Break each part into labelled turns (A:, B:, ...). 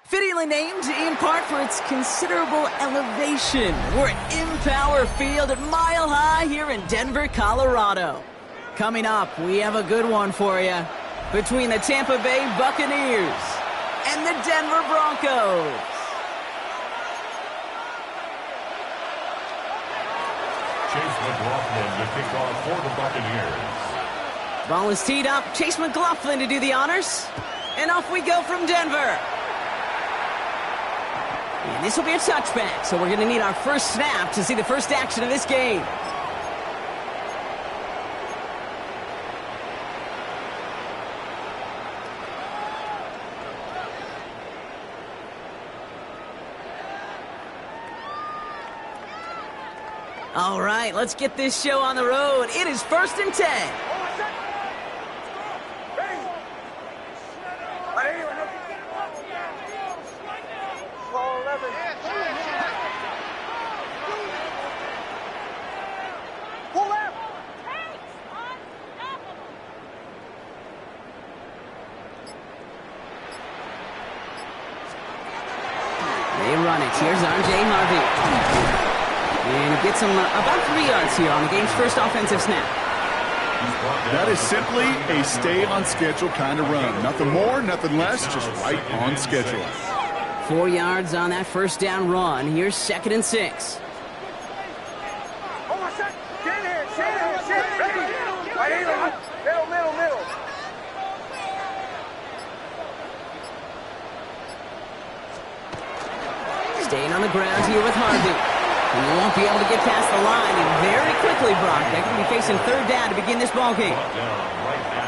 A: Fittingly named in part for its considerable elevation. We're at Empower Field at Mile High here in Denver, Colorado. Coming up, we have a good one for you between the Tampa Bay Buccaneers and the Denver Broncos.
B: Chase McLaughlin to kick off for the Buccaneers.
A: Ball is teed up. Chase McLaughlin to do the honors. And off we go from Denver. And this will be a touchback, so we're going to need our first snap to see the first action of this game. All right, let's get this show on the road. It is 1st and 10. They run it. Here's R.J. Harvey. And he gets him about 3 yards here on the game's first offensive snap.
C: That is simply a stay-on-schedule kind of run. Nothing more, nothing less, just right on schedule.
A: 4 yards on that first down run. Here's 2nd and 6. Staying on the ground here with Harvey. He won't be able to get past the line, and very quickly, Brock, they're going to be facing 3rd down to begin this ballgame.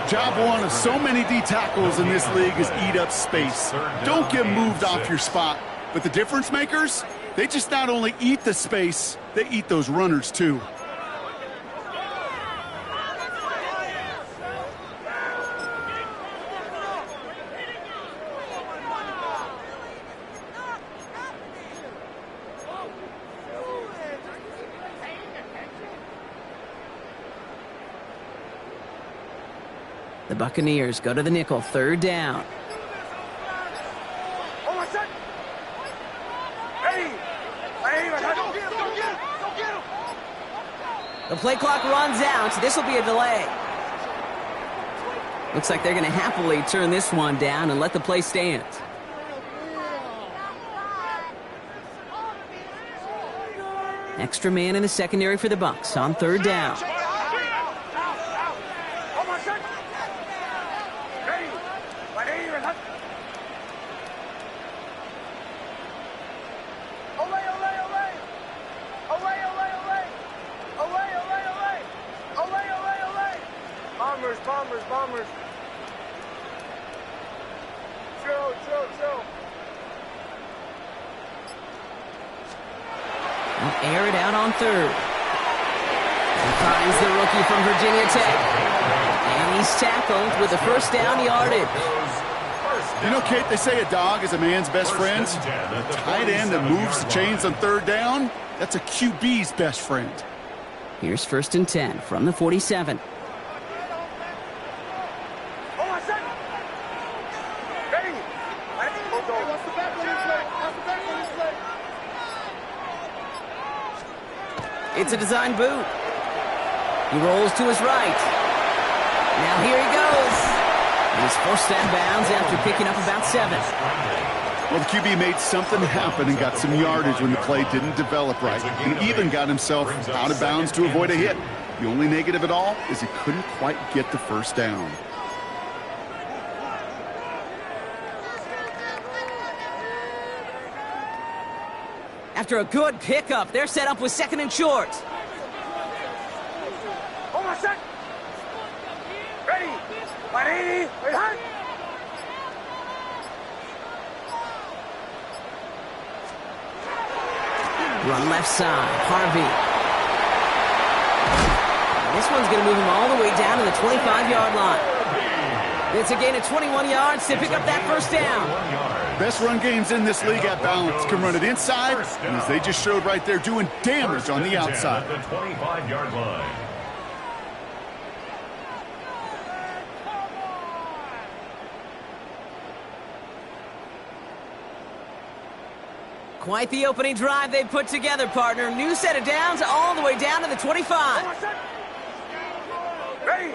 C: Job one of so many D tackles in this league is eat up space. Don't get moved off your spot. But the difference makers, they just not only eat the space, they eat those runners too.
A: The Buccaneers go to the nickel, 3rd down. The play clock runs out. This will be a delay. Looks like they're going to happily turn this one down and let the play stand. Extra man in the secondary for the Bucs on 3rd down.
D: Bombers. Chill.
A: Air it out on 3rd. He finds the rookie from Virginia Tech. And he's tackled with the first down yardage.
C: You know, Kate, they say a dog is a man's best friend. A tight end that moves the chains on 3rd down, that's a QB's best friend.
A: Here's 1st and 10 from the 47. It's a design boot. He rolls to his right. Now here he goes. He's forced out of bounds after picking up about 7.
C: Well, the QB made something happen and got some yardage when the play didn't develop right. And even got himself out of bounds to avoid a hit. The only negative at all is he couldn't quite get the first down.
A: After a good pickup, they're set up with 2nd and short. Run left side, Harvey. This one's going to move him all the way down to the 25-yard line. It's a gain of 21 yards to pick up that first down.
C: Best run games in this league at balance can run it inside, and as they just showed right there, doing damage on the outside.
B: The 25-yard line.
A: Quite the opening drive they put together, partner. New set of downs all the way down to the 25.
D: Ready?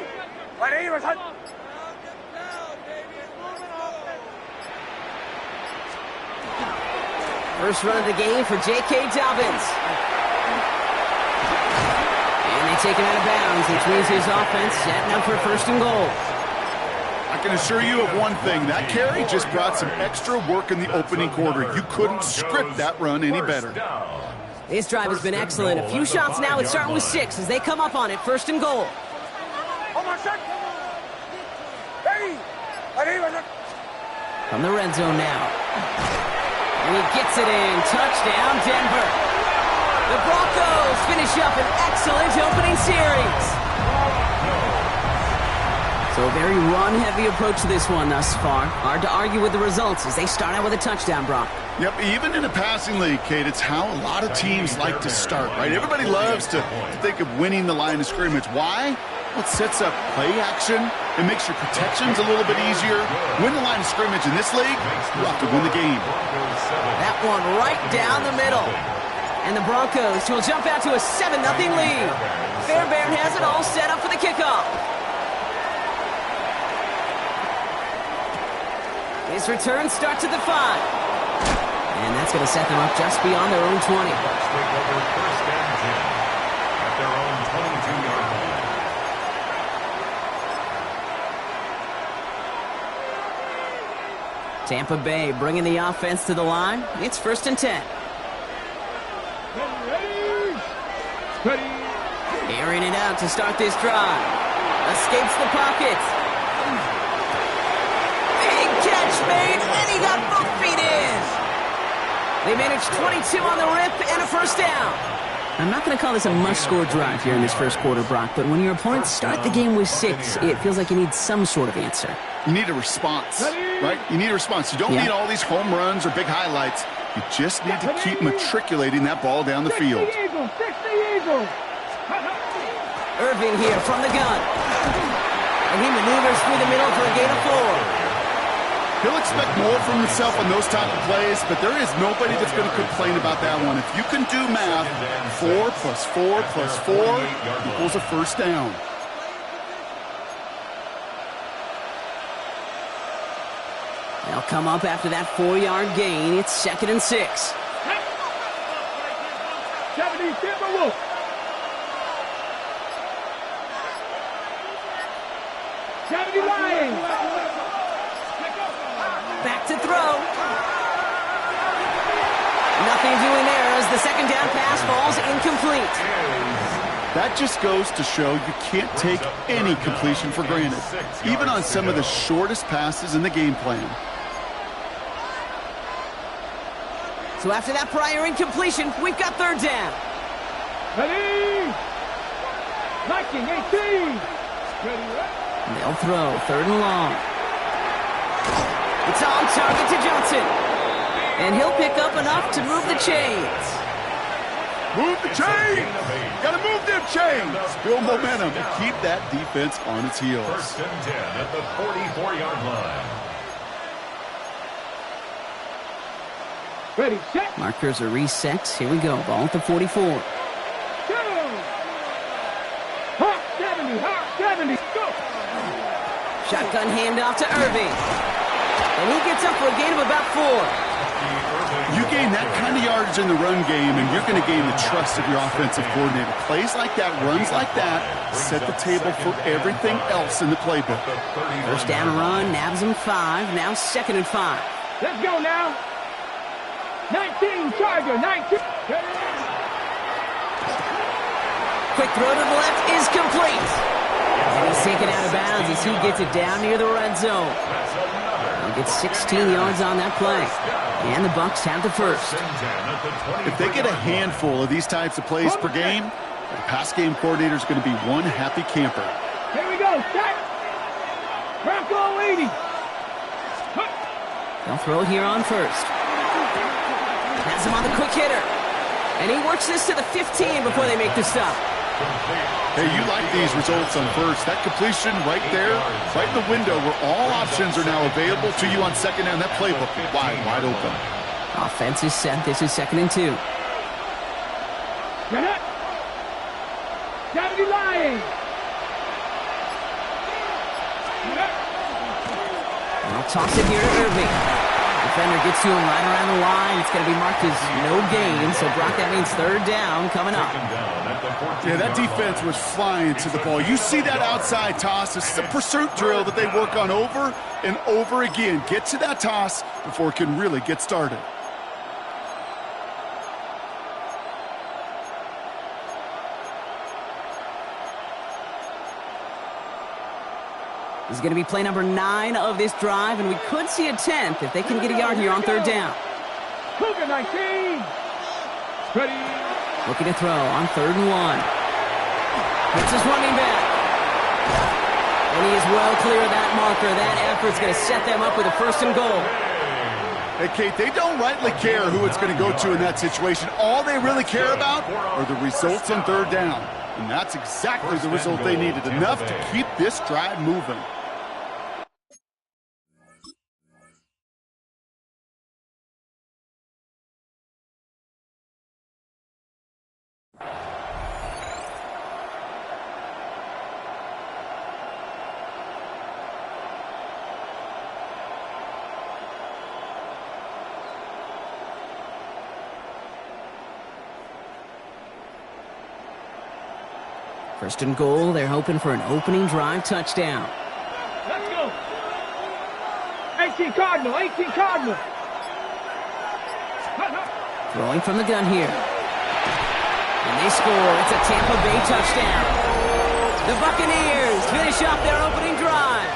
A: First run of the game for J.K. Dobbins. And they take him out of bounds, which means his offense setting up for first and goal.
C: I can assure you of one thing. That carry just brought some extra work in the opening quarter. You couldn't script that run any better.
A: This drive has been excellent. A few shots now. It's starting with 6 as they come up on it. First and goal. From the red zone now. And he gets it in. Touchdown, Denver. The Broncos finish up an excellent opening series. So a very run-heavy approach to this one thus far. Hard to argue with the results as they start out with a touchdown, Brock.
C: Yep, even in a passing league, Kate, it's how a lot of teams like to start, right? Everybody loves to think of winning the line of scrimmage. Why? Well, it sets up play action. It makes your protections a little bit easier. Win the line of scrimmage in this league, you have to win the game.
A: That one right down the middle. And the Broncos will jump out to a 7-0 lead. Fairbairn has it all set up for the kickoff. His return starts at the 5. And that's going to set them up just beyond their own 20.
B: At their own 22-yard line.
A: Tampa Bay bringing the offense to the line. It's 1st and 10. Airing it out to start this drive. Escapes the pocket. Big catch made, and he got both feet in. They managed 22 on the rip and a first down. I'm not going to call this a must-score drive here in this first quarter, Brock, but when your opponents start the game with 6, it feels like you need some sort of answer.
C: You need a response, right? You need a response. You don't need all these home runs or big highlights. You just need to keep matriculating that ball down the field.
A: Irving here from the gun. And he maneuvers through the middle for a gain of 4.
C: He'll expect more from himself on those type of plays, but there is nobody that's going to complain about that one. If you can do math, 4 plus 4 plus 4 equals a first down.
A: They'll come up after that 4-yard gain. It's 2nd and 6. Back to throw. Nothing doing there as the second down pass falls incomplete.
C: That just goes to show you can't take any completion for granted, even on some of the shortest passes in the game plan.
A: So after that prior incompletion, we've got 3rd down.
D: Ready? 19-18.
A: They'll throw 3rd and long. It's on target to Johnson. And he'll pick up enough to move the chains.
C: Move the chains! Gotta move them chains! Build momentum and keep that defense on its heels.
B: 1st and 10 at the 44-yard line.
D: Ready, set.
A: Markers are reset. Here we go. Ball at the 44.
D: Go. Hot 70, hot 70. Go.
A: Shotgun handoff to Irving. And he gets up for a gain of about 4.
C: You gain that kind of yardage in the run game, and you're going to gain the trust of your offensive coordinator. Plays like that, runs like that, set the table for everything else in the playbook.
A: First down run, nabs him 5. Now 2nd and 5.
D: Let's go now. 19, Charger, 19.
A: Quick throw to the left is complete. And he's taken out of bounds as he gets it down near the red zone. He gets 16 yards on that play. And the Bucs have the first.
C: If they get a handful of these types of plays per game, the pass game coordinator is going to be one happy camper.
D: Here we go, set. Bronco 80.
A: They'll throw here on first. Has him on the quick hitter. And he works this to the 15 before they make the stop.
C: Hey, you like these results on first. That completion right there, right in the window where all options are now available to you on second down. That playbook is wide open.
A: Offense is set. This is 2nd and 2.
D: Get it. Deputy Lying.
A: I'll toss it here to Irving. Defender gets to him right around the line. It's going to be marked as no gain. So, Brock, that means 3rd down coming up.
C: Yeah, that defense was flying to the ball. You see that outside toss. This is a pursuit drill that they work on over and over again. Get to that toss before it can really get started.
A: This is going to be play number 9 of this drive, and we could see a 10th if they can get a yard here on 3rd down.
D: Cougar 19. Ready.
A: Looking to throw on 3rd and 1. Hits his running back. And he is well clear of that marker. That effort's going to set them up with a 1st and goal.
C: Hey, Kate, they don't rightly care who it's going to go to in that situation. All they really care about are the results on 3rd down. And that's exactly the result they needed. Enough to keep this drive moving.
A: First and goal, they're hoping for an opening drive touchdown.
D: Let's go. 18 Cardinal, 18 Cardinal.
A: Throwing from the gun here. And they score. It's a Tampa Bay touchdown. The Buccaneers finish off their opening drive.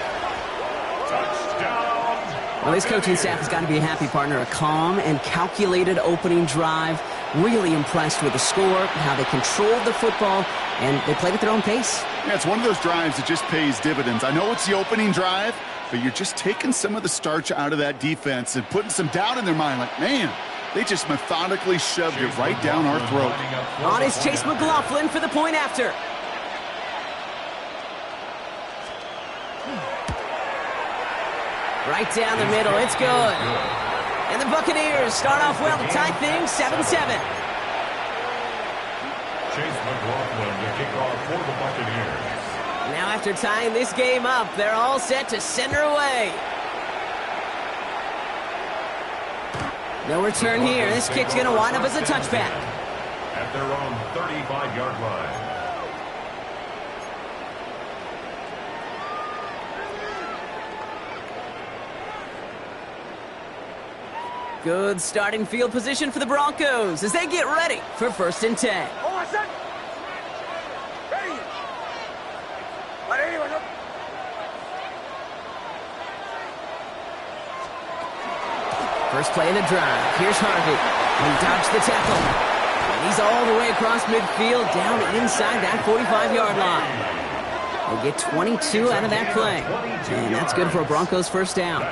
B: Touchdown.
A: Well, this coaching staff has got to be a happy partner. A calm and calculated opening drive. Really impressed with the score, how they controlled the football, and they played at their own pace.
C: Yeah, it's one of those drives that just pays dividends. I know it's the opening drive, but you're just taking some of the starch out of that defense and putting some doubt in their mind. Like, man, they just methodically shoved it right down our throat.
A: On is Chase McLaughlin for the point after. Right down the middle. It's good. And the Buccaneers start off well to tie things 7-7.
B: Chase McLaughlin to kick off for the Buccaneers.
A: Now after tying this game up, they're all set to send her away. No return here. This kick's going to wind up as a touchback.
B: At their own 35-yard line.
A: Good starting field position for the Broncos as they get ready for 1st and 10. First play of the drive. Here's Harvey. He dodged the tackle. And he's all the way across midfield down inside that 45-yard line. They get 22 out of that play. And that's good for a Broncos 1st down.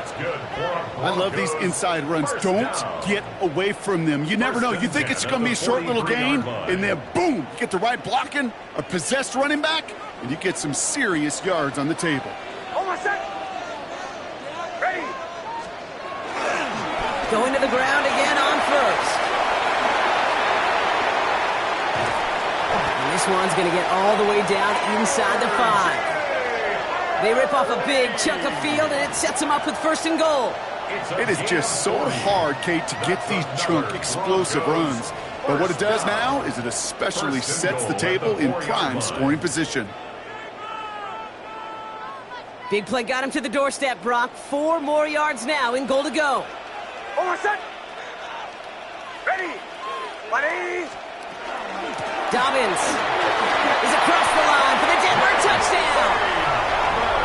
C: I love these inside runs. Don't get away from them. You never know. You think it's going to be a short little gain, and then boom, you get the right blocking, a possessed running back, and you get some serious yards on the table.
D: Ready.
A: Going to the ground again on 1st. This one's going to get all the way down inside the 5. They rip off a big chunk of field, and it sets them up with 1st and goal.
C: It is just so hard, Kate, to get these chunk, explosive runs. But what it does now is it especially sets the table in prime scoring position.
A: Big play got him to the doorstep, Brock. 4 more yards now in goal to go.
D: Ready. Ready.
A: Dobbins is across the line for the Denver touchdown.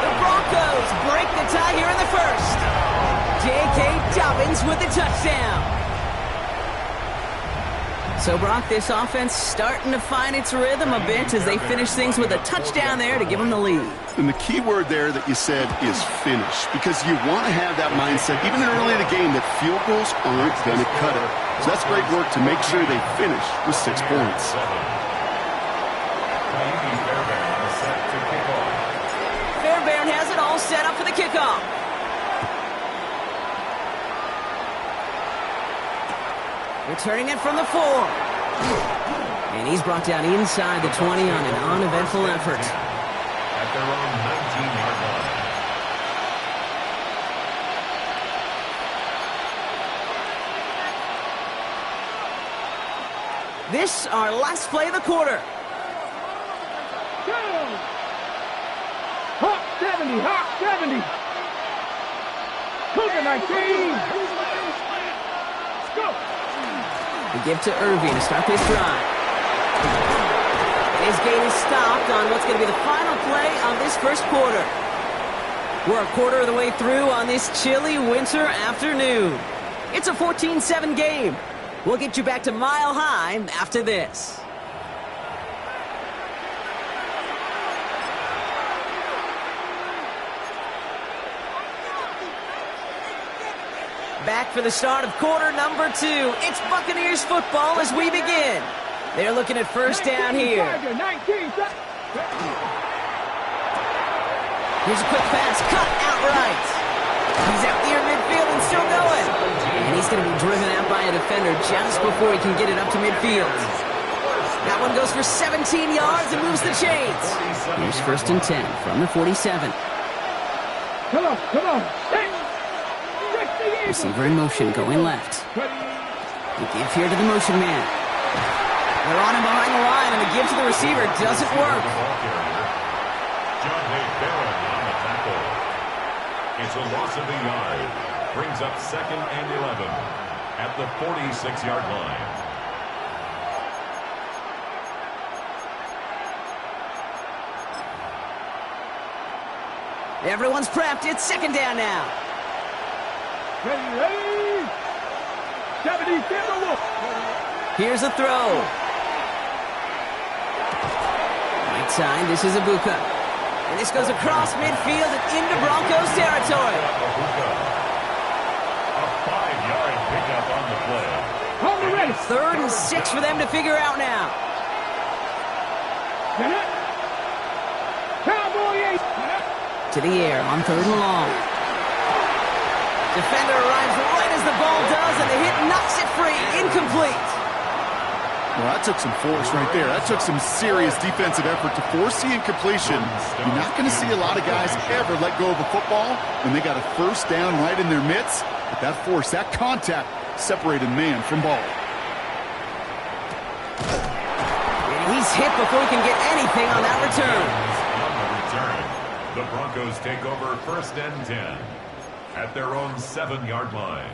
A: The Broncos break the tie here in the 1st. J.K. Dobbins with the touchdown. So, Brock, this offense starting to find its rhythm a bit as they finish things with a touchdown there to give them the lead.
C: And the key word there that you said is finish, because you want to have that mindset, even early in the game, that field goals aren't going to cut it. So that's great work to make sure they finish with 6 points.
A: Fairbairn has it all set up for the kickoff. Returning it from the 4. And he's brought down inside the 20 on an uneventful effort.
B: At their own 19-yard line.
A: This our last play of the quarter.
D: Hawk 70, Hawk 70. Cougar 19. Let's go.
A: We give to Irving to start this drive. And his gain is stopped on what's going to be the final play of this first quarter. We're a quarter of the way through on this chilly winter afternoon. It's a 14-7 game. We'll get you back to Mile High after this. Back for the start of quarter number 2. It's Buccaneers football as we begin. They're looking at first down here. Here's a quick pass, cut outright. He's out near midfield and still going. And he's going to be driven out by a defender just before he can get it up to midfield. That one goes for 17 yards and moves the chains. Here's first and 10 from the 47.
D: Come on, come on.
A: Receiver in motion, going left. The give here to the motion man. They're on him behind the line, and the give to the receiver doesn't work.
B: It's a loss of a yard. Brings up 2nd and 11 at the 46-yard line.
A: Everyone's prepped. It's 2nd down now.
D: Ready. 70,
A: Here's a throw. Right side, this is Ibuka. And this goes across midfield and into Broncos territory.
B: A 5-yard pickup on the play.
D: On the ready.
A: 3rd and 6 for them to figure out now.
D: Cowboy 8.
A: To the air on 3rd and long. Defender arrives right as the ball does, and the hit knocks it free. Incomplete.
C: Well, that took some force right there. That took some serious defensive effort to force the incompletion. You're not going to see a lot of guys ever let go of a football when they got a first down right in their midst. But that force, that contact, separated man from ball.
A: And he's hit before he can get anything on that return.
B: On the return, the Broncos take over 1st and 10 at their own 7-yard line.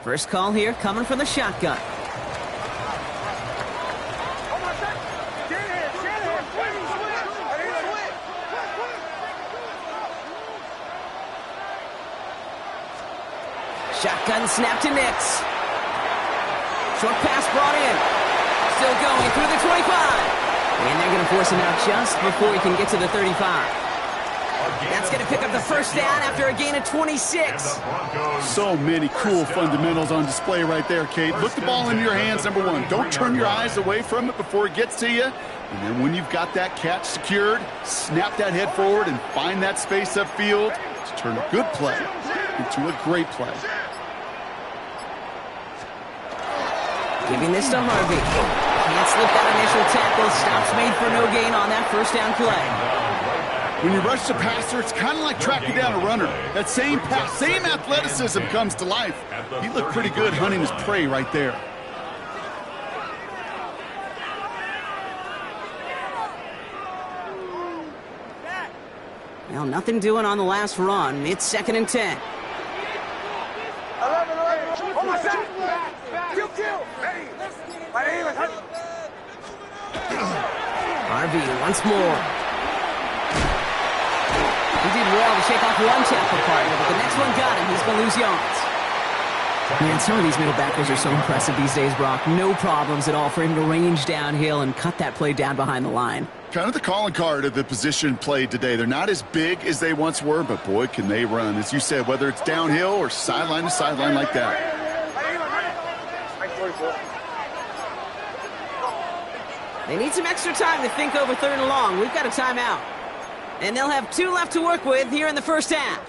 A: First call here coming from the shotgun. Shotgun snap to Nix. Short pass brought in. Still going through the 25. And they're going to force him out just before he can get to the 35. That's going to pick up the first down after a gain of 26.
C: So many cool fundamentals on display right there, Kate. Look the ball into your hands, number 1. Don't turn your eyes away from it before it gets to you. And then when you've got that catch secured, snap that head forward and find that space upfield to turn a good play into a great play.
A: Giving this to Harvey. Can't slip that initial tackle. Stops made for no gain on that first down play.
C: When you rush the passer, it's kind of like tracking down a runner. That same pass, same athleticism comes to life. He looked pretty good hunting his prey right there.
A: Well, nothing doing on the last run. It's 2nd and 10. Harvey once more. He did well to shake off one tackle partner, but the next one got him. He's going to lose yards. Man, some of these middle backers are so impressive these days, Brock. No problems at all for him to range downhill and cut that play down behind the line.
C: Kind of the calling card of the position played today. They're not as big as they once were, but boy, can they run. As you said, whether it's downhill or sideline to sideline like that.
A: They need some extra time to think over 3rd and long. We've got a timeout. And they'll have 2 left to work with here in the first half.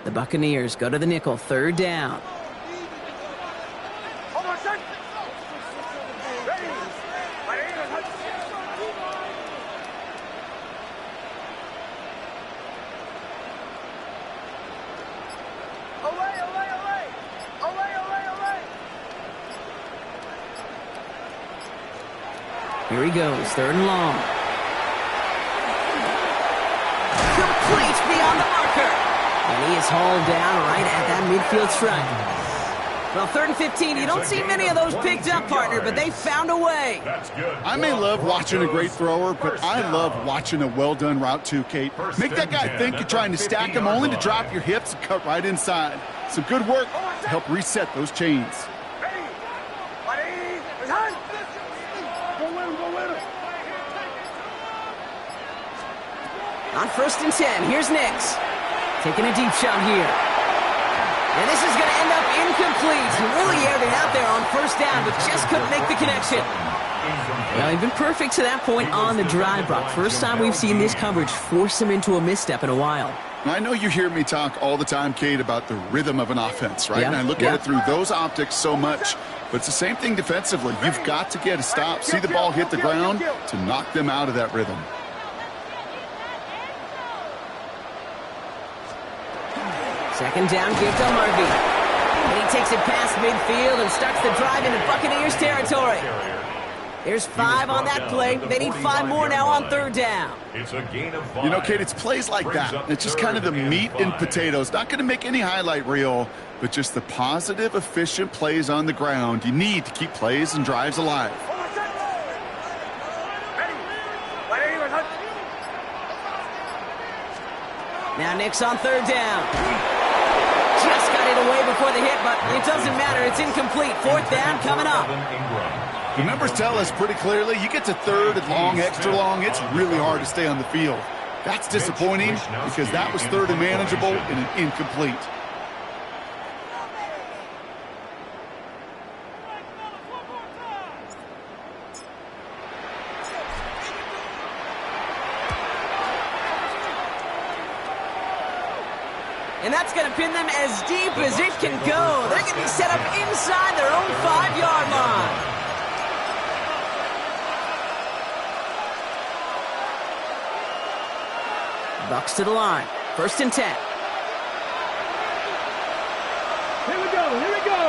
A: The Buccaneers go to the nickel, 3rd down. Here he goes, 3rd and long. Complete beyond the marker. And he is hauled down right at that midfield stripe. Well, 3rd and 15, you don't see many of those picked up, partner, but they found a way.
C: I may love watching a great thrower, but I love watching a well-done route too, Kate. Make that guy think you're trying to stack him only to drop your hips and cut right inside. Some good work to help reset those chains.
A: On 1st and 10, here's Nix. Taking a deep shot here. And this is going to end up incomplete. He really aired it out there on 1st down, but just couldn't make the connection. Well, he'd been perfect to that point on the drive, Brock. First time we've seen this coverage force him into a misstep in a while.
C: I know you hear me talk all the time, Kate, about the rhythm of an offense, right?
A: Yeah.
C: And I look at it through those optics so much. But it's the same thing defensively. You've got to get a stop, see the ball hit the ground to knock them out of that rhythm.
A: Second down, give to Harvey. And he takes it past midfield and starts the drive into Buccaneers territory. There's 5 on that play. They need 5 more now on 3rd down.
B: It's a gain of 5.
C: You know, Kate, it's plays like that. It's just kind of the meat and potatoes. Not going to make any highlight reel, but just the positive, efficient plays on the ground. You need to keep plays and drives alive.
A: Now Nix on 3rd down. Just got it away before the hit, but it doesn't matter. It's incomplete. 4th down coming up.
C: The numbers tell us pretty clearly, you get to 3rd and long, extra long, it's really hard to stay on the field. That's disappointing because that was 3rd and manageable and an incomplete.
A: And that's going to pin them as deep as it can go. They're going to be set up inside their own 5-yard line. Bucks to the line. 1st and 10.
D: Here we go, here we go.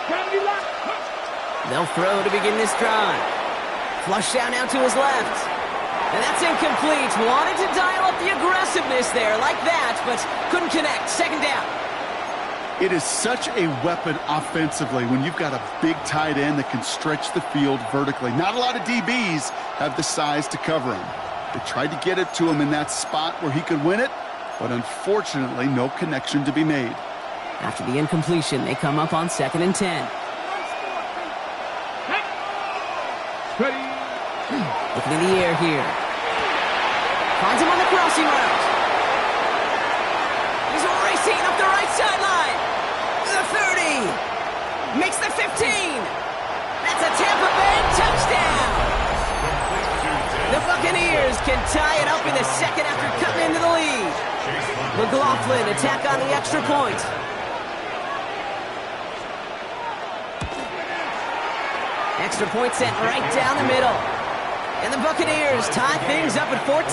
D: Trying to be locked.
A: They'll throw to begin this drive. Flush down now to his left. And that's incomplete. Wanted to dial up the aggressiveness there like that, but couldn't connect. 2nd down.
C: It is such a weapon offensively when you've got a big tight end that can stretch the field vertically. Not a lot of DBs have the size to cover him. They tried to get it to him in that spot where he could win it, but unfortunately, no connection to be made.
A: After the incompletion, they come up on 2nd and 10.
D: Ready.
A: Looking in the air here. Finds him on the crossing route. He's racing up the right sideline. The 30. Makes the 15. That's a Tampa Bay touchdown. The Buccaneers can tie it up in the 2nd after cutting into the lead. McLaughlin attack on the extra point. Extra point sent right down the middle. And the Buccaneers tie things up at 14.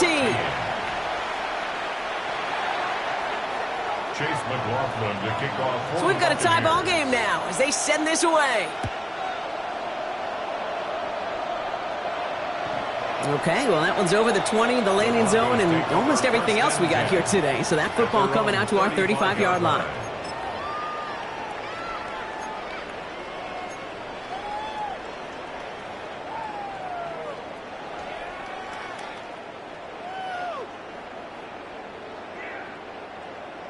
B: Chase McLaughlin to kick off.
A: So we've got a tie ball game now as they send this away. Okay, well, that one's over the 20, the landing zone, and almost everything else we got here today. So that football coming out to our 35-yard line.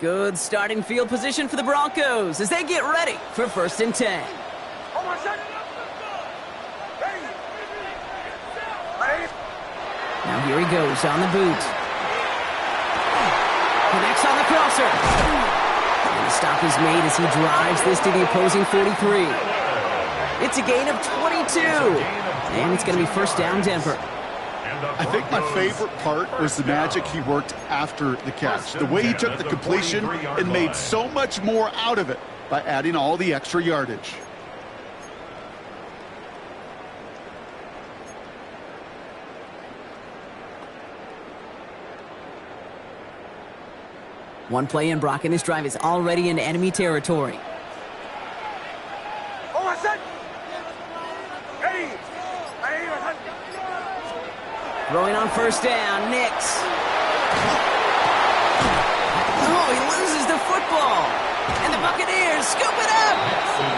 A: Good starting field position for the Broncos as they get ready for 1st and 10. Now here he goes on the boot. Connects on the crosser. And the stop is made as he drives this to the opposing 43. It's a gain of 22. And it's going to be 1st down Denver.
C: I think my favorite part was the magic he worked after the catch. The way he took the completion and made so much more out of it by adding all the extra yardage.
A: One play in, Brock, and this drive is already into enemy territory. Throwing on 1st down, Nix. Oh, he loses the football. And the Buccaneers scoop it up.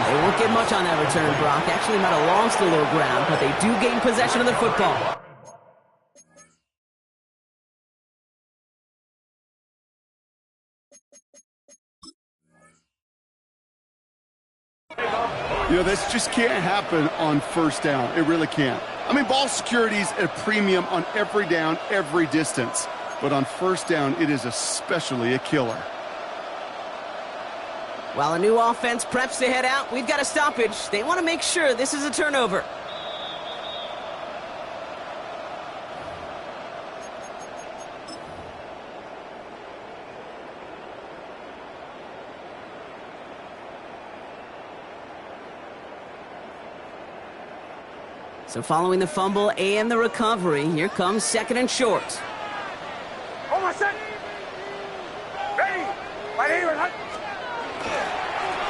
A: They won't get much on that return, Brock. Actually might have lost a little ground, but they do gain possession of the football.
C: You know, this just can't happen on 1st down. It really can't. I mean, ball security is at a premium on every down, every distance. But on 1st down, it is especially a killer.
A: While a new offense preps to head out, we've got a stoppage. They want to make sure this is a turnover. So following the fumble and the recovery, here comes 2nd and short.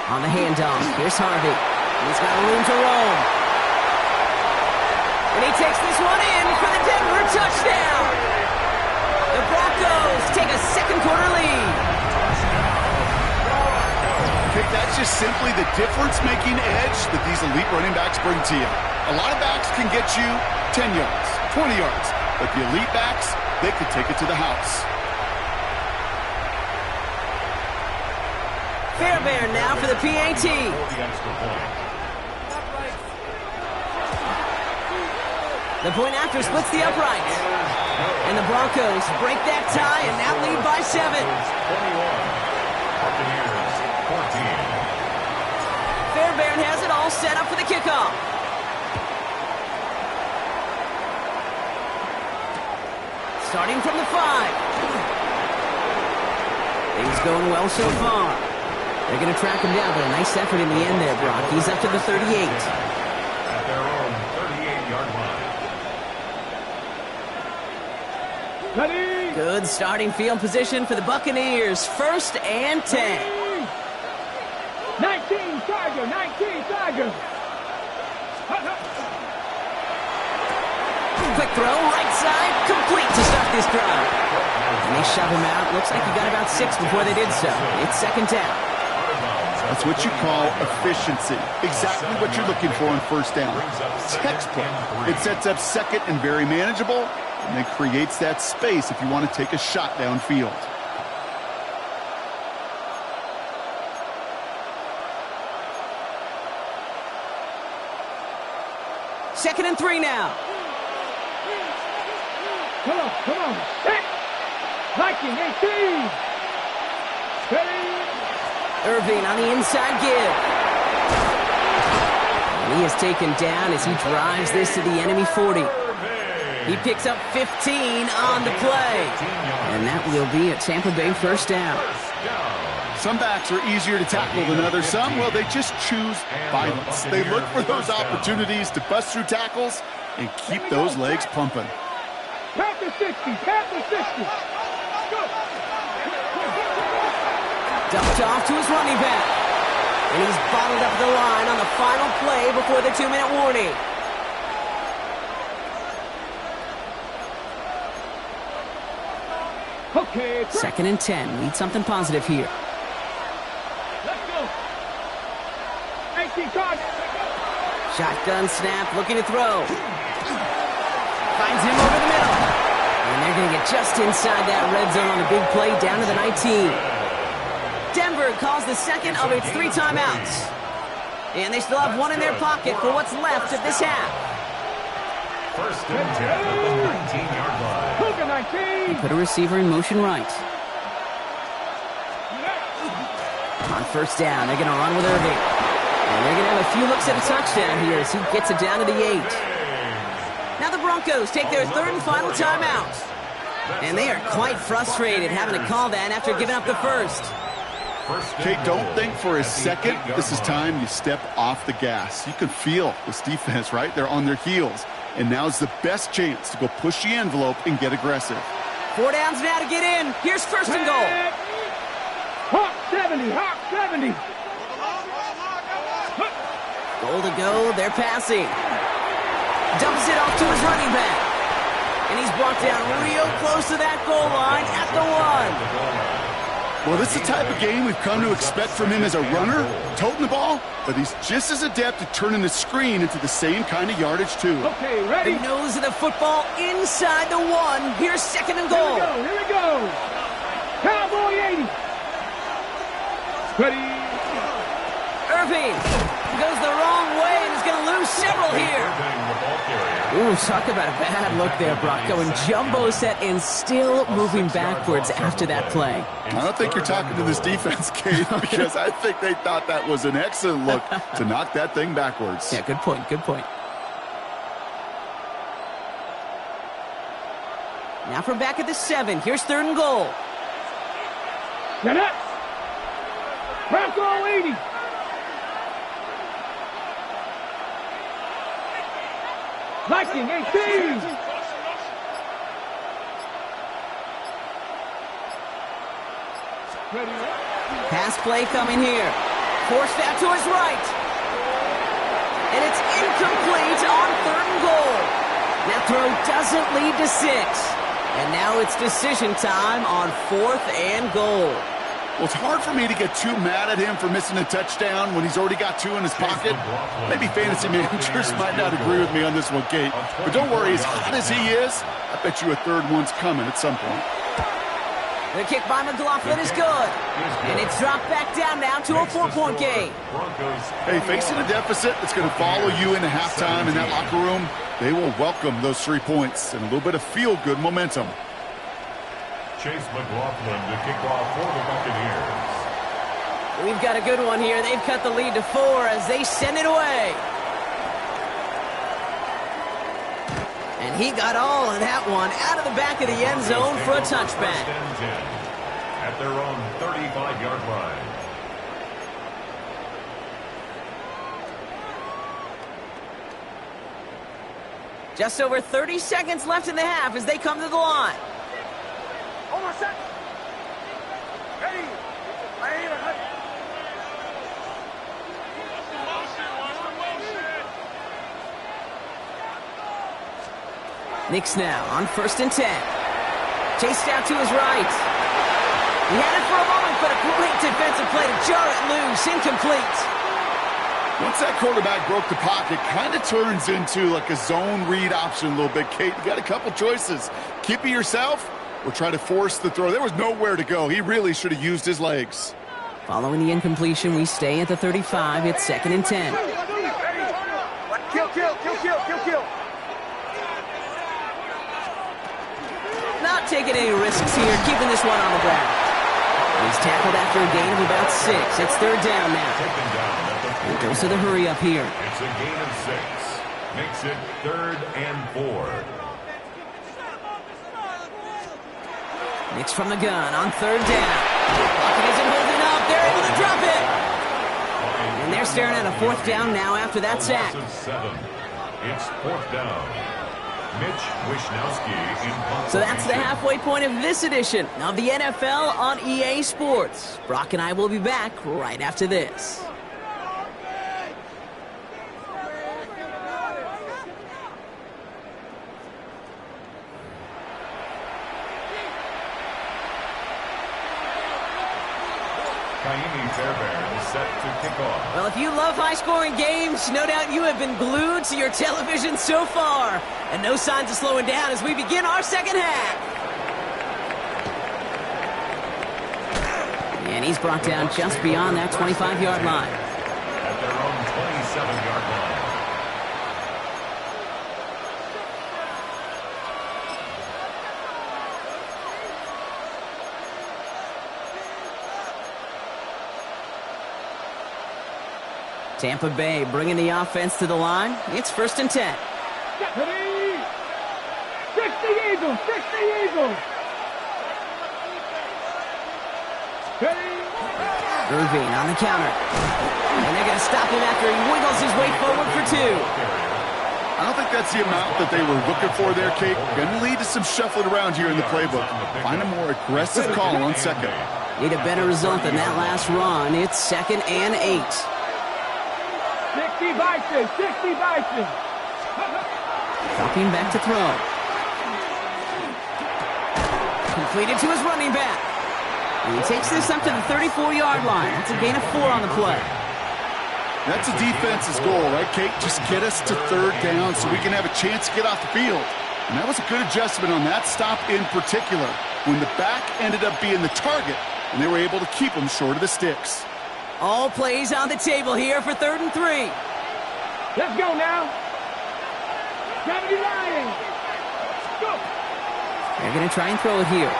A: On the handoff, here's Harvey. He's got room to roam. And he takes this one in for the Denver touchdown. The Broncos take a 2nd quarter lead.
C: Okay, that's just simply the difference-making edge that these elite running backs bring to you. A lot of backs can get you 10 yards, 20 yards, but the elite backs, they could take it to the house.
A: Fairbairn now for the PAT. The point after splits the uprights. And the Broncos break that tie and now lead by 7. Fairbairn has it all set up for the kickoff. Starting from the 5. Things going well so far. They're going to track him down, but a nice effort in the end there, Brock. He's up to the 38.
B: At their own 38-yard line.
D: Ready?
A: Good starting field position for the Buccaneers. 1st and 10.
D: 19 Charger, 19 Charger.
A: Quick throw, right side, complete to start this drive. And they shove him out. Looks like he got about 6 before they did so. It's 2nd down.
C: That's what you call efficiency. Exactly what you're looking for on 1st down. Textbook. It sets up 2nd and very manageable, and it creates that space if you want to take a shot downfield.
A: Second and 3 now.
D: Come on. Set. Liking 18. Ready?
A: Irving on the inside give. And he is taken down as he drives this to the enemy 40. He picks up 15 on the play. And that will be a Tampa Bay 1st down.
C: Some backs are easier to tackle than others. Some, well, they just choose violence. They look for those opportunities to bust through tackles and keep those legs pumping.
D: Pass the 60. Pass the 60. Go.
A: Dumped off to his running back. And he's bottled up the line on the final play before the 2-minute warning.
D: Okay.
A: 2nd and 10. Need something positive here.
D: Let's go. 18 Charger.
A: Shotgun snap, looking to throw. Finds him over the middle. And they're going to get just inside that red zone on the big play down to the 19. Denver calls the second of its 3 timeouts. And they still have one in their pocket for what's left of this half.
B: First and 10 at the 19-yard line.
A: They put a receiver in motion right. On first down, they're going to run with Irving. And they're going to have a few looks at a touchdown here as he gets it down to the 8. Now the Broncos take their 3rd and final timeout. And they are quite frustrated having to call that after giving up the first.
C: Okay, don't think for a second this is time you step off the gas. You can feel this defense, right? They're on their heels. And now's the best chance to go push the envelope and get aggressive.
A: 4 downs now to get in. Here's first and goal.
D: Hawk 70, Hawk 70.
A: Goal to go, they're passing. Dumps it off to his running back. And he's brought down real close to that goal line at the 1.
C: Well, this is the type of game we've come to expect from him as a runner, toting the ball, but he's just as adept at turning the screen into the same kind of yardage, too.
D: Okay, ready?
A: The nose of the football inside the 1. Here's second and goal.
D: Here we go. Cowboy 80. Ready.
A: Irving goes the wrong way and is going to lose several here. Ooh, talk about a bad look there, Brock. Going jumbo set and still moving backwards after that play.
C: I don't think you're talking to this defense, Kate, because I think they thought that was an excellent look to knock that thing backwards.
A: Yeah, good point, good point. Now from back at the 7, here's 3rd and goal.
D: Get up. Bronco 80. Viking 18.
A: Pass play coming here. Forced out to his right. And it's incomplete on 3rd and goal. That throw doesn't lead to 6. And now it's decision time on 4th and goal.
C: Well, it's hard for me to get too mad at him for missing a touchdown when he's already got 2 in his pocket. Maybe fantasy managers might not agree with me on this one, Kate. But don't worry, as hot as he is, I bet you a 3rd one's coming at some point.
A: The kick by McLaughlin is good. And it's dropped back down now to a 4-point game.
C: Hey, facing a deficit that's going to follow you into halftime in that locker room, they will welcome those 3 points and a little bit of feel-good momentum.
B: Chase McLaughlin to kick off for the Buccaneers.
A: We've got a good one here. They've cut the lead to 4 as they send it away. And he got all of that one out of the back of the end zone for a touchback.
B: First and 10 at their own 35-yard line.
A: Just over 30 seconds left in the half as they come to the line.
D: Almost set. Ready.
A: Knicks now on 1st and 10. Chased out to his right. He had it for a moment, but a great defensive play to jar it loose. Incomplete.
C: Once that quarterback broke the pocket, kind of turns into like a zone read option a little bit, Kate. You got a couple choices. Keep it yourself or try to force the throw. There was nowhere to go. He really should have used his legs.
A: Following the incompletion, we stay at the 35. It's 2nd and 10.
D: Kill.
A: Not taking any risks here, keeping this one on the ground. He's tackled after a gain of about 6. It's 3rd down now. He goes to the hurry up here.
B: It's a gain of 6. Makes it 3rd and 4.
A: Knicks from the gun on 3rd down. Pocket isn't holding up. They're able to drop it. And they're staring at a 4th down now after that sack.
B: 7. It's 4th down. Mitch Wishnowsky in.
A: So that's the halfway point of this edition of the NFL on EA Sports. Brock and I will be back right after this.
B: Set to kick off.
A: Well, if you love high-scoring games, no doubt you have been glued to your television so far. And no signs of slowing down as we begin our second half. And he's brought down just beyond that 25-yard line.
B: At their own 27-yard line.
A: Tampa Bay bringing the offense to the line. It's 1st and 10.
D: Ready? 60 Eagles, 60 Eagles. Ready?
A: Irving on the counter. And they're going to stop him after he wiggles his way forward for 2.
C: I don't think that's the amount that they were looking for there, Kate. Going to lead to some shuffling around here in the playbook. Find a more aggressive call on second.
A: Need a better result than that last run. It's 2nd and 8.
D: 60 Bison, 60 Bison.
A: Dropping back to throw. Completed to his running back. And he takes this up to the 34-yard line. That's a gain of 4 on the play.
C: That's a defense's goal, right, Kate? Just get us to 3rd down so we can have a chance to get off the field. And that was a good adjustment on that stop in particular, when the back ended up being the target, and they were able to keep him short of the sticks.
A: All plays on the table here for 3rd and 3.
D: Let's go now. 70 Lions. Go.
A: They're going to try and throw it here.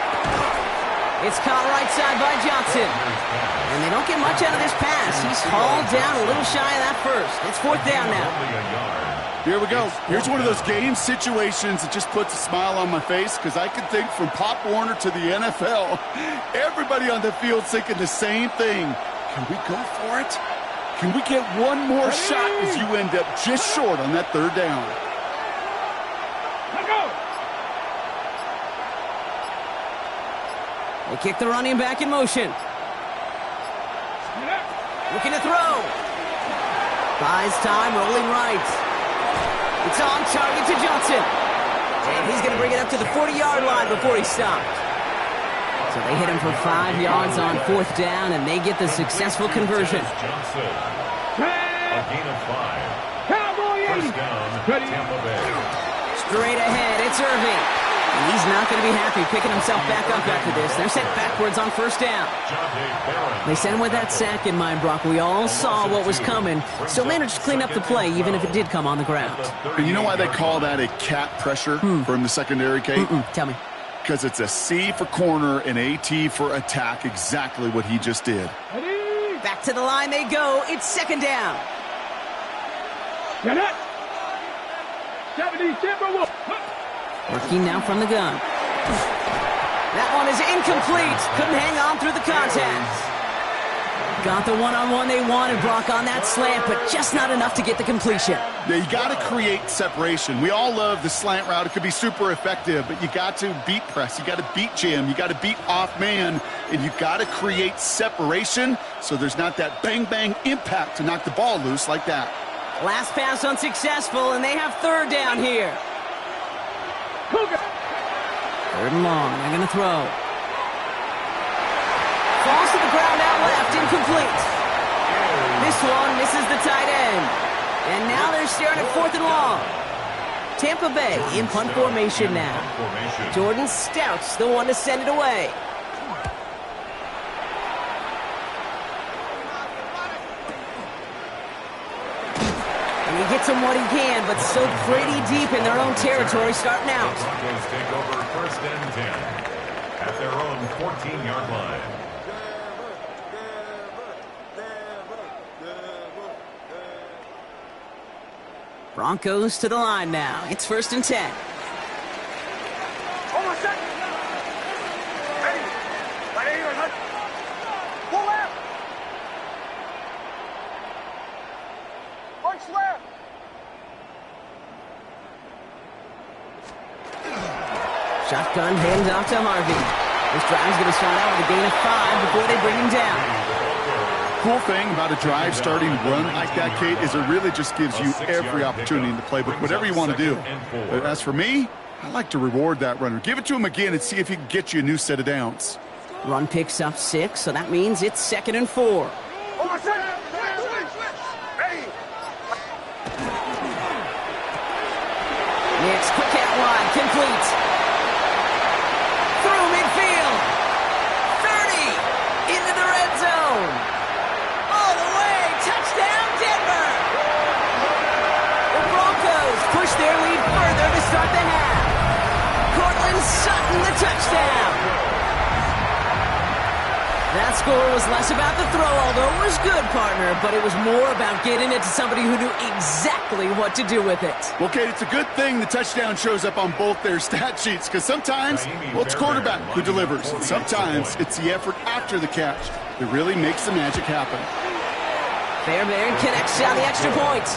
A: It's caught right side by Johnson. And they don't get much out of this pass. He's hauled down a little shy of that first. It's 4th down now.
C: Here we go. Here's one of those game situations that just puts a smile on my face, because I can think from Pop Warner to the NFL, everybody on the field thinking the same thing. Can we go for it? Can we get one more shot as you end up just short on that 3rd down?
D: Let's go.
A: They kick the running back in motion. Looking to throw. Buys time, rolling right. It's on target to Johnson. And he's going to bring it up to the 40-yard line before he stopped. So they hit him for 5 yards on 4th down, and they get the successful conversion.
B: Johnson. A gain of 5.
D: Cowboy 80.
B: First down, Tampa Bay.
A: Straight ahead, it's Irving. And he's not going to be happy picking himself back up after this. They're set backwards on 1st down. They sent him with that sack in mind, Brock. We all saw what was coming. Still managed to clean up the play, even if it did come on the ground.
C: And you know why they call that a cat pressure from the secondary, Kate?
A: Tell me.
C: Because it's a C for corner and AT for attack, exactly what he just did.
D: Ready?
A: Back to the line they go. It's 2nd down.
D: Get it. 70 Timberwolves.
A: Working now from the gun. That one is incomplete. Couldn't hang on through the contact. Got the one-on-one they wanted, Brock, on that slant, but just not enough to get the completion.
C: Yeah, you got to create separation. We all love the slant route. It could be super effective, but you got to beat press. You got to beat jam. You got to beat off man, and you got to create separation so there's not that bang-bang impact to knock the ball loose like that.
A: Last pass unsuccessful, and they have 3rd down here.
D: Cougar.
A: 3rd and long. They're going to throw. Falls to the ground out left. Incomplete. This one misses the tight end. And now they're staring at 4th and long. Tampa Bay in punt formation now. Jordan Stout's the one to send it away. And he gets him what he can, but still pretty deep in their own territory starting out.
B: Broncos take over 1st and 10 at their own 14-yard line.
A: Broncos to the line now. It's 1st and 10.
D: Almost set. Ready. Right here. Pull left. Punch left.
A: Shotgun hands off to Harvey. This drive's going to start out with a gain of 5 before they bring him down.
C: Cool thing about a drive starting run like that, Kate, is it really just gives you every opportunity in the playbook, whatever you want to do. But as for me, I like to reward that runner. Give it to him again and see if he can get you a new set of downs.
A: Run picks up 6, so that means it's 2nd and 4. Next, quick out wide, complete. Through midfield. 30, into the red score was less about the throw, although it was good, partner, but it was more about getting it to somebody who knew exactly what to do with it.
C: Well, Kate, it's a good thing the touchdown shows up on both their stat sheets, because sometimes, well, it's quarterback who delivers, and sometimes it's the effort after the catch that really makes the magic happen.
A: Fairbairn connects on the extra point.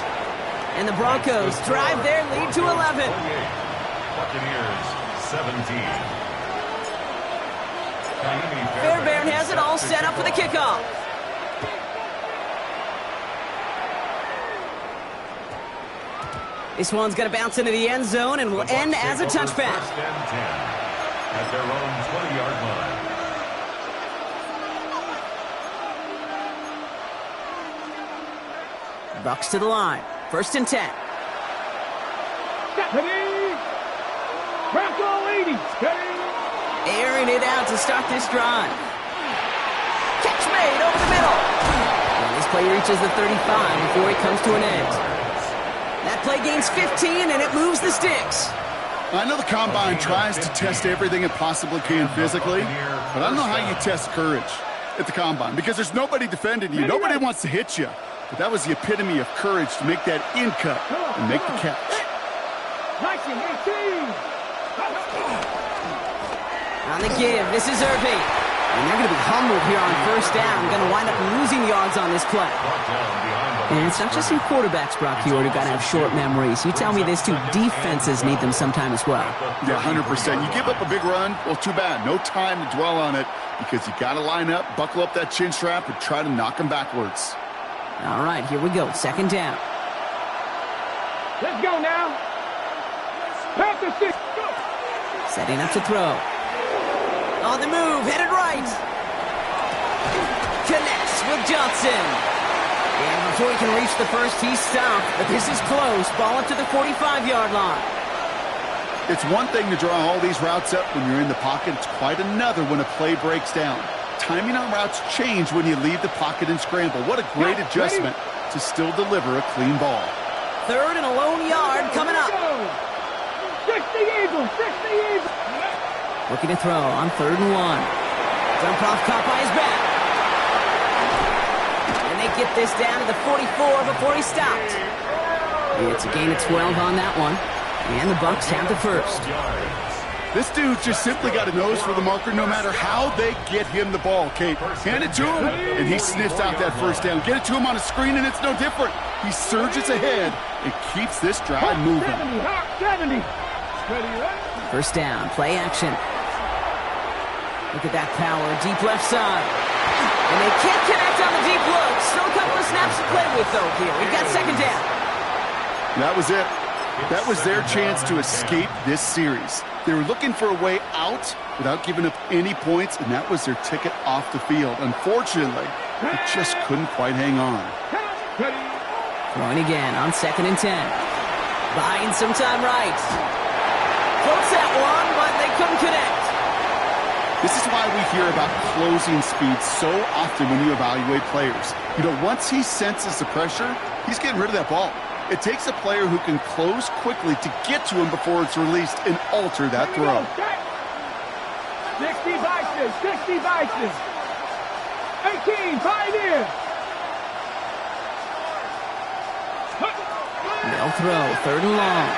A: And the Broncos drive their lead to 11.
B: Buccaneers 17.
A: Fairbairn has it all set up for the kickoff. This one's going to bounce into the end zone and will end as a touchback.
B: First and 10 at their own 20-yard line.
A: Bucks to the line. First and 10.
D: Bronco 80.
A: Airing it out to start this drive. Catch made over the middle. And this play reaches the 35 before it comes to an end. That play gains 15, and it moves the sticks.
C: I know the Combine tries to test everything it possibly can physically, but I don't know how you test courage at the Combine, because there's nobody defending you. Nobody wants to hit you. But that was the epitome of courage to make that in cut and make the catch.
D: 19-18.
A: On the give, this is Irving. And they're going to be humbled here on first down. Going to wind up losing yards on this play. And it's not just some quarterbacks, Brock, who got to have short memories. You tell me these two defenses need them sometime as well.
C: Yeah, 100%. You give up a big run, well, too bad. No time to dwell on it, because you got to line up, buckle up that chin strap, and try to knock them backwards.
A: All right, here we go. Second down.
D: Let's go now. Panther 6. Go.
A: Setting up to throw. On the move, headed right. Connects with Johnson. And before he can reach the first, he's stopped. But this is close. Ball up to the 45-yard line.
C: It's one thing to draw all these routes up when you're in the pocket. It's quite another when a play breaks down. Timing on routes change when you leave the pocket and scramble. What a great adjustment to still deliver a clean ball.
A: Third and a lone yard coming up.
D: 60 Eagles, 60 Eagles.
A: Looking to throw on 3rd and 1. Dump off caught by his back. And they get this down to the 44 before he stopped. It's a gain of 12 on that one. And the Bucks have the first.
C: This dude just simply got a nose for the marker no matter how they get him the ball, Kate. Hand it to him, and he sniffs out that first down. Get it to him on a screen, and it's no different. He surges ahead and keeps this drive moving.
D: 70.
A: First down, play action. Look at that power, deep left side. And they can't connect on the deep look. Still a couple of snaps to play with, though, here. We've got second down.
C: That was it. That was their chance to escape this series. They were looking for a way out without giving up any points, and that was their ticket off the field. Unfortunately, they just couldn't quite hang on.
A: Throwing again on 2nd and 10. Buying some time right. Close that one, but they couldn't connect.
C: This is why we hear about closing speed so often when you evaluate players. You know, once he senses the pressure, he's getting rid of that ball. It takes a player who can close quickly to get to him before it's released and alter that throw.
D: 60 Vices, 60 Vices. 18, Pioneer.
A: They'll throw, 3rd and long.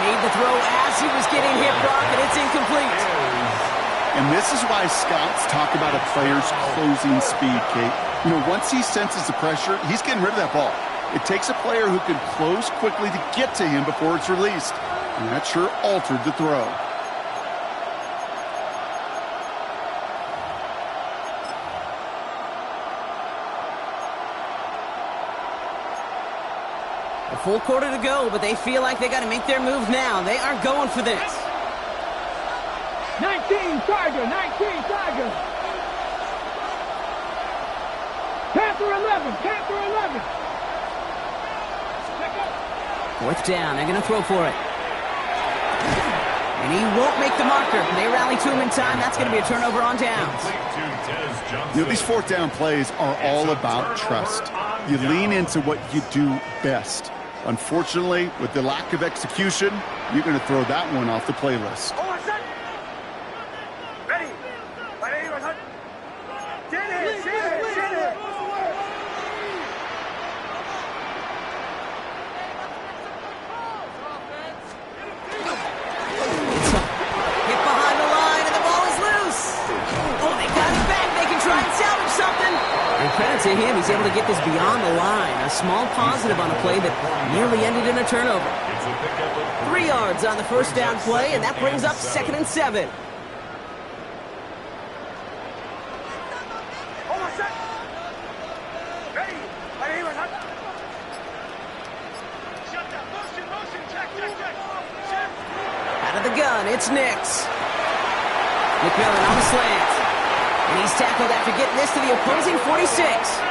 A: Made the throw as he was getting hit, Brock, and it's incomplete.
C: And this is why scouts talk about a player's closing speed, Kate. You know, once he senses the pressure, he's getting rid of that ball. It takes a player who can close quickly to get to him before it's released. And that sure altered the throw.
A: A full quarter to go, but they feel like they got to make their move now. They are going for this.
D: 19 Tiger, 19 Tiger. Panther 11, Panther 11.
A: 4th down, they're going to throw for it. And he won't make the marker. They rally to him in time. That's going to be a turnover on downs.
C: You know, these 4th down plays are all about trust. You lean into what you do best. Unfortunately, with the lack of execution, you're going to throw that one off the playlist.
A: to him. He's able to get this beyond the line. A small positive on a play that nearly ended in a turnover. 3 yards on the first down play, and that brings up 2nd and 7. Out of the gun, it's Nix. McMillan on the slant. And he's tackled after getting this to the opposing 46.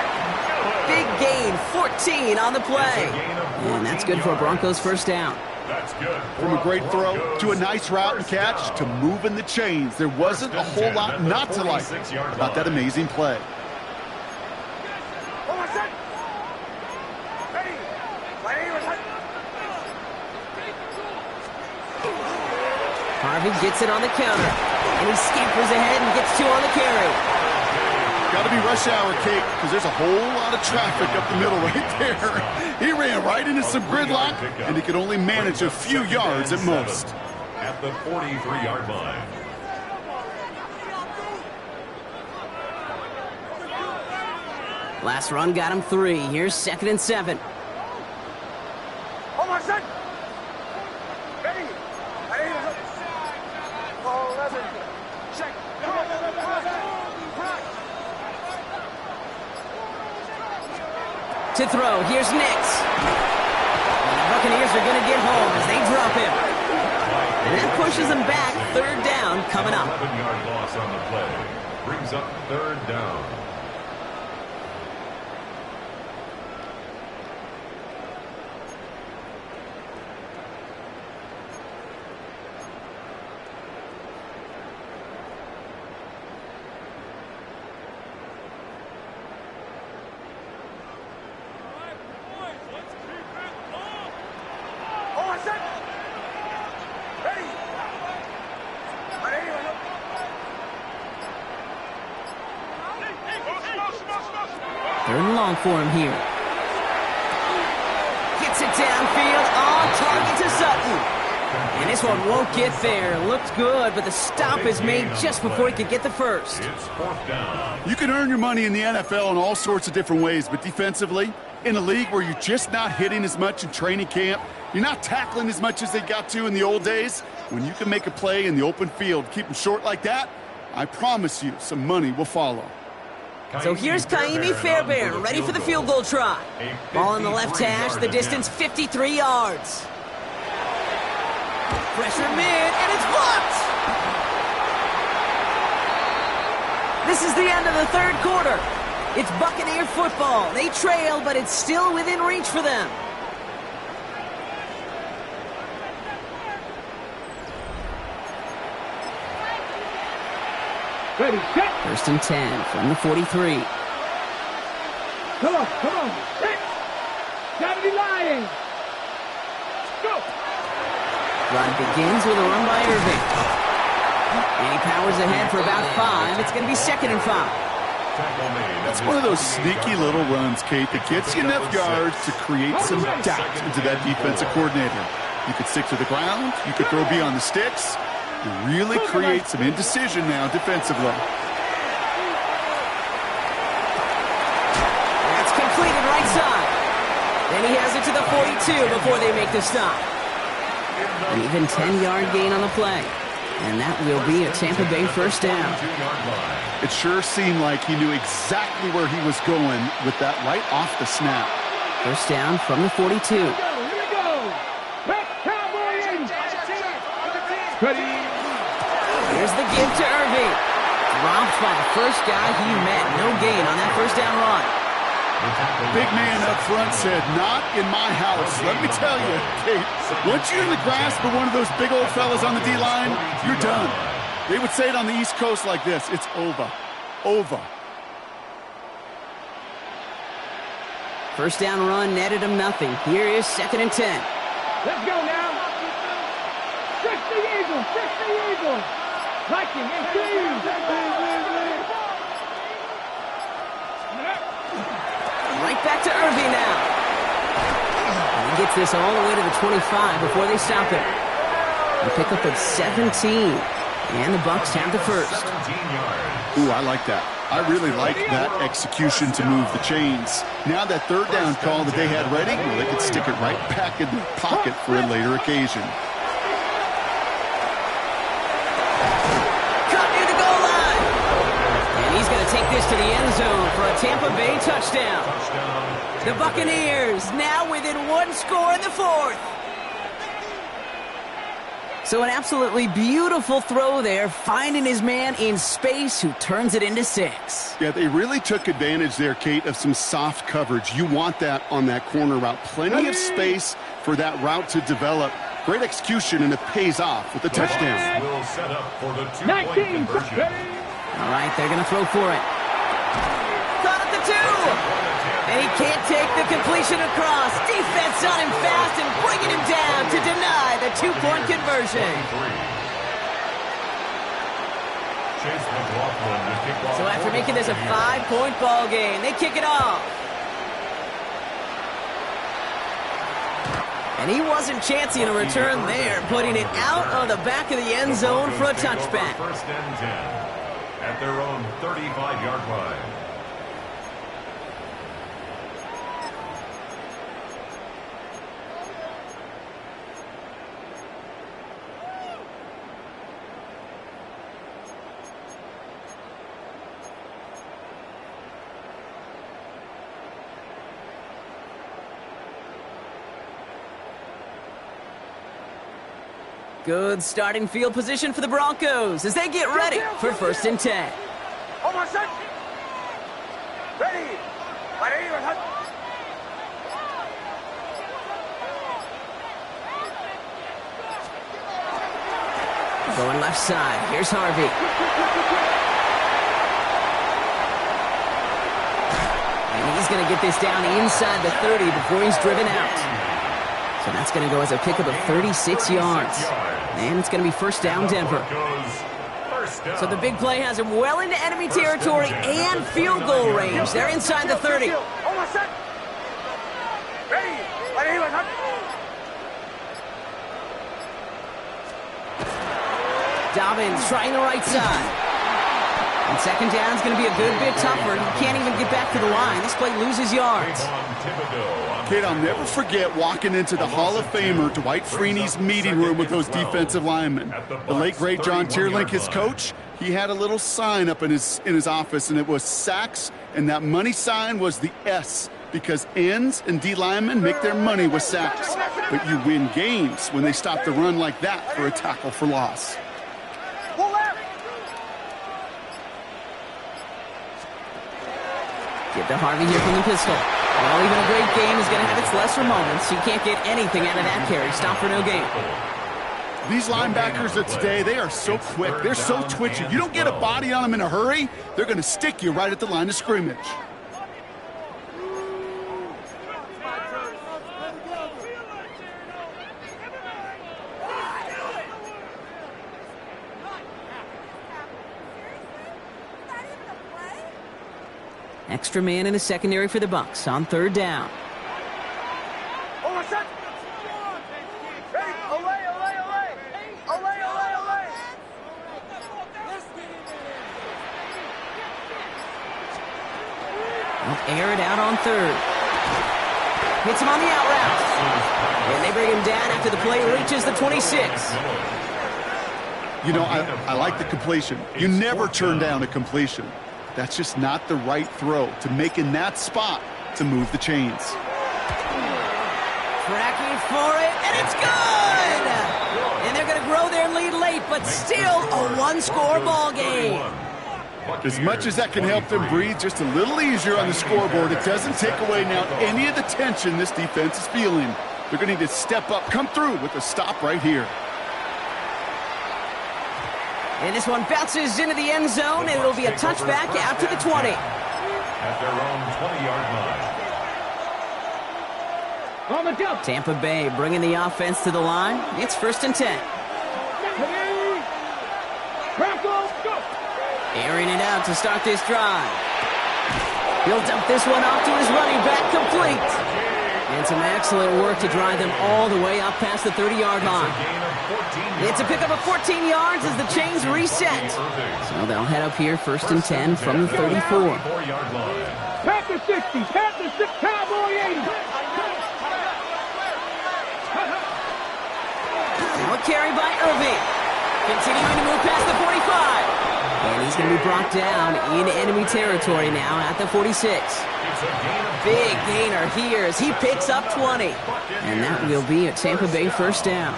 A: Big gain, 14 on the play. And that's good for a Broncos first down.
B: That's good.
C: From a great throw to a nice route and catch to moving the chains. There wasn't a whole lot not to like about that amazing play.
A: Harvey gets it on the counter. And he scampers ahead and gets 2 on the carry.
C: Got to be rush hour, Kate, because there's a whole lot of traffic up the middle right there. He ran right into some gridlock, and he could only manage a few yards at most.
B: At the 43-yard line.
A: Last run got him 3. Here's 2nd and 7. To throw, here's Nix. And the Buccaneers are going to get home as they drop him. And that pushes them back. 3rd down coming up.
B: 11-yard loss on the play. Brings up 3rd down.
A: Third and long for him here. Gets it downfield, on target to Sutton. And this one won't get there. Looked good, but the stop is made just before he could get the first.
B: It's 4th down.
C: You can earn your money in the NFL in all sorts of different ways, but defensively, in a league where you're just not hitting as much in training camp, you're not tackling as much as they got to in the old days, when you can make a play in the open field, keep them short like that, I promise you some money will follow.
A: So here's Kaimi Fairbairn, ready for the field goal try. Ball in the left hash, the distance 53 yards. Pressure mid, and it's blocked! This is the end of the 3rd quarter. It's Buccaneer football. They trail, but it's still within reach for them.
D: Ready, set.
A: 1st and 10 from the 43.
D: Come on, set. Gotta be lying. Go.
A: Run begins with a run by Irving. And he powers ahead for about 5. It's going to be 2nd and 5.
C: That's one of those sneaky little runs, Kate, that gets you enough yards to create some doubt into that defensive coordinator. You could stick to the ground. You could throw beyond the sticks. You really create some indecision now defensively.
A: That's completed right side. Then he has it to the 42 before they make the stop. An even 10-yard gain on the play. And that will be a Tampa Bay first down.
C: It sure seemed like he knew exactly where he was going with that right off the snap.
A: First down from the 42.
D: Here we go. Let's cowboy in. Ready.
A: Here's the give to Irving. Dropped by the first guy he met. No gain on that first down run.
C: Big man up front said, not in my house. Let me tell you, Kate, once you're in the grasp of one of those big old fellas on the D-line, you're done. They would say it on the East Coast like this. It's over. Over.
A: First down run netted him nothing. Here is 2nd and 10.
D: Let's go now. Fix the Eagles. Fix the Eagles. Liking and
A: Right back to Irving now. And he gets this all the way to the 25 before they stop him. A pickup of 17. And the Bucs have the first.
C: Ooh, I like that. I really like that execution to move the chains. Now that third down call that they had ready, well, they could stick it right back in their pocket for a later occasion.
A: Caught near the goal line. And he's going to take this to the end zone for a Tampa Bay touchdown. The Buccaneers now within one score in the fourth. So an absolutely beautiful throw there, finding his man in space who turns it into 6.
C: Yeah, they really took advantage there, Kate, of some soft coverage. You want that on that corner route. Plenty of space for that route to develop. Great execution, and it pays off with the touchdown.
B: Will set up for the 2-point conversion.
A: All right, they're going to throw for it. Caught at the 2. And he can't take the completion across. Defense on him fast and bringing him down to deny the 2-point conversion. So after making this a 5-point ball game, they kick it off. And he wasn't chancing a return there, putting it out of the back of the end zone for a touchback.
B: First and 10 at their own 35-yard line.
A: Good starting field position for the Broncos as they get ready for first and 10.
D: Almost set. Ready.
A: Going left side. Here's Harvey. And he's going to get this down inside the 30 before he's driven out. So that's going to go as a pickup of 36 yards. And it's going to be first down, Denver. So the big play has him well into enemy territory and field goal range. They're inside the 30.
D: Almost set. Ready.
A: Dobbins trying the right side. And second down is going to be a good bit tougher. He can't even get back to the line. This play loses yards.
C: Kid, I'll never forget walking into the Hall of Famer Dwight Freeney's meeting room with those defensive linemen. The late, great John Tierlink, his coach, he had a little sign up in his office, and it was sacks, and that money sign was the S, because ends and D linemen make their money with sacks. But you win games when they stop the run like that for a tackle for loss.
A: Give to Harvey here from the pistol. Well, even a great game is going to have its lesser moments. You can't get anything out of that carry. Stop for no gain.
C: These linebackers of today, they are so quick. They're so twitchy. You don't get a body on them in a hurry, they're going to stick you right at the line of scrimmage.
A: Extra man in the secondary for the Bucs on third down. Air it out on third. Hits him on the out route. And they bring him down after the play reaches the 26.
C: You know, I like the completion. You never turn down a completion. That's just not the right throw to make in that spot to move the chains.
A: Tracking for it, and it's good! And they're going to grow their lead late, but still a one-score ball game.
C: As much as that can help them breathe just a little easier on the scoreboard, it doesn't take away now any of the tension this defense is feeling. They're going to need to step up, come through with a stop right here.
A: And this one bounces into the end zone, and it'll be a touchback out to the 20.
B: At their own 20-yard line.
D: On the jump.
A: Tampa Bay bringing the offense to the line. It's first and 10.
D: Broncos, go.
A: Airing it out to start this drive. He'll dump this one off to his running back, complete. And some excellent work to drive them all the way up past the 30-yard line. It's a pickup of 14 yards as the chains reset. So they'll head up here first and 10 from the 34.
D: Panther 60, Panther 6, Cowboy 80.
A: Now a carry by Irving. Continuing to move past the 45. And he's going to be brought down in enemy territory now at the 46. Big gainer here as he picks up 20. And that will be a Tampa Bay first down.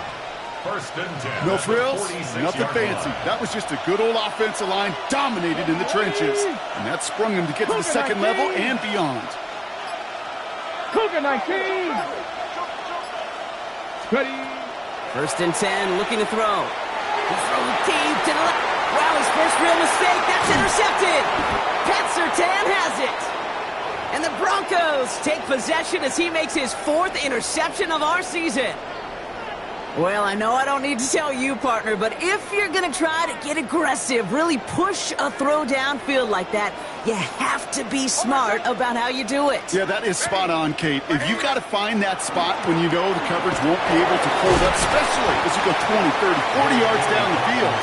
C: No frills, nothing fancy. That was just a good old offensive line dominated in the trenches. And that sprung him to get to the second level and beyond.
D: Cougar 19. Ready.
A: First and 10, looking to throw. He throws deep to the left. Wow, his first real mistake. That's intercepted. Pat Surtain has it. And the Broncos take possession as he makes his 4th interception of our season. Well, I know I don't need to tell you, partner, but if you're going to try to get aggressive, really push a throw downfield like that, you have to be smart about how you do it.
C: Yeah, that is spot on, Kate. If you've got to find that spot when you know the coverage won't be able to hold up, especially as you go 20, 30, 40 yards down the field.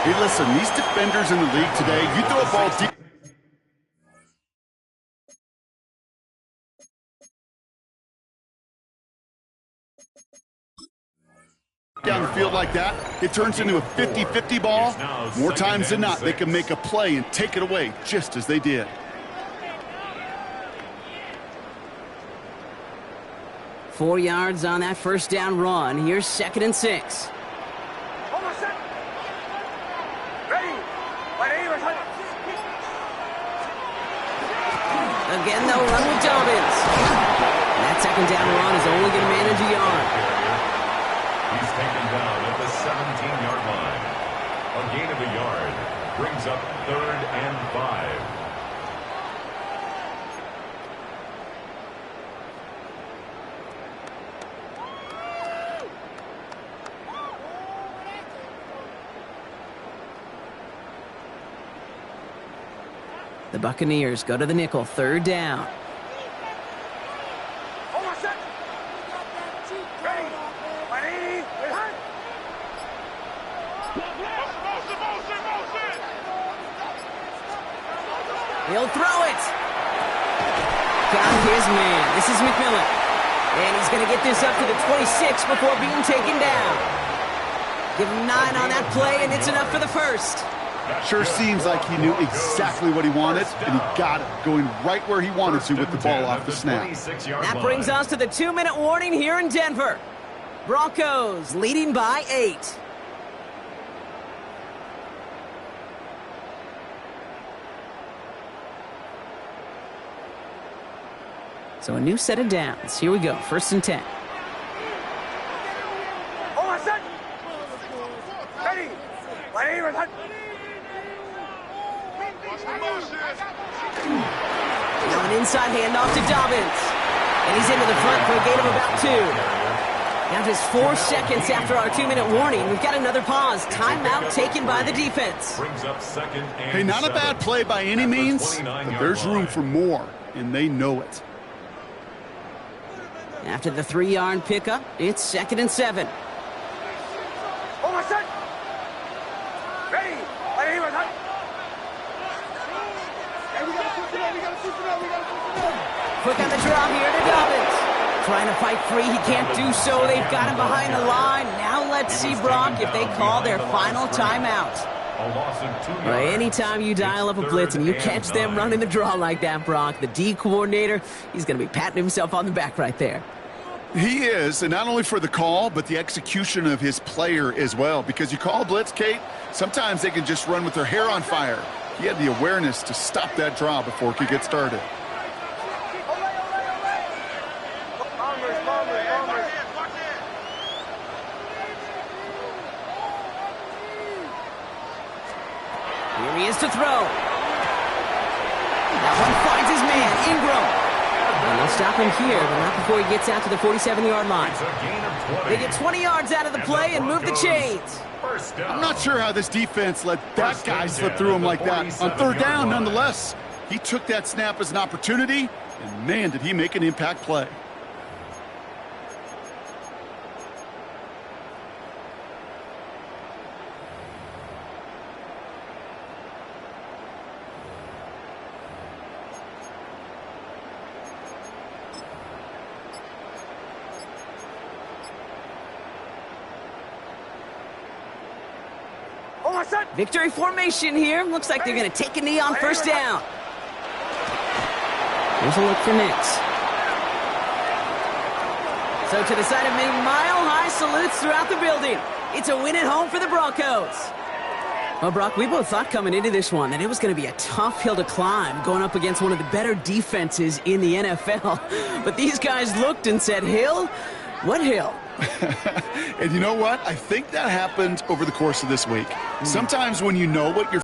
C: Hey, listen, these defenders in the league today, you throw a ball deep. Down the field like that, it turns into a 50-50 ball. More times than not, they can make a play and take it away, just as they did.
A: Four yards on that first down run. Here's 2nd and 6. Again, they'll run with Dobbins. That second down run is only going to manage a yard.
B: He's taken down at the 17-yard line. A gain of a yard brings up 3rd and 5.
A: The Buccaneers go to the nickel, 3rd down. He'll throw it. Got his man. This is McMillan. And he's going to get this up to the 26 before being taken down. Give him 9 on that play, and it's enough for the first.
C: Sure seems like he knew exactly what he wanted, and he got it, going right where he wanted to with the ball off the snap.
A: That brings us to the 2-minute warning here in Denver. Broncos leading by 8. So a new set of downs. Here we go, 1st and 10. Now an inside handoff to Dobbins. And he's into the front for a gain of about 2. Now just 4 seconds after our 2-minute warning, we've got another pause. Timeout taken by the defense.
C: Hey, not a bad play by any means, but there's room for more, and they know it.
A: After the 3-yard pickup, it's 2nd and 7. Quick on the draw here to Dobbins. Trying to fight free, he can't do so. They've got him behind the line. Now let's see, Brock, if they call their final timeout. Well, anytime you dial up a blitz and you catch them running the draw like that, Brock, the D coordinator, he's going to be patting himself on the back right there.
C: He is, and not only for the call, but the execution of his player as well. Because you call a blitz, Kate, sometimes they can just run with their hair on fire. He had the awareness to stop that draw before it could get started.
A: Here he is to throw. That one finds his man, Ingram. And they'll stop him here, but not before he gets out to the 47-yard line. They get 20 yards out of the play and move the chains.
C: I'm not sure how this defense let that guy slip through him like that. On 3rd down, nonetheless, he took that snap as an opportunity, and man, did he make an impact play.
A: Victory formation here. Looks like they're going to take a knee on first down. Here's a look for Nix. So to the side of me, mile-high salutes throughout the building. It's a win at home for the Broncos. Well, Brock, we both thought coming into this one that it was going to be a tough hill to climb going up against one of the better defenses in the NFL. But these guys looked and said, Hill? What hill?
C: And you know what? I think that happened over the course of this week. Sometimes when you know what you're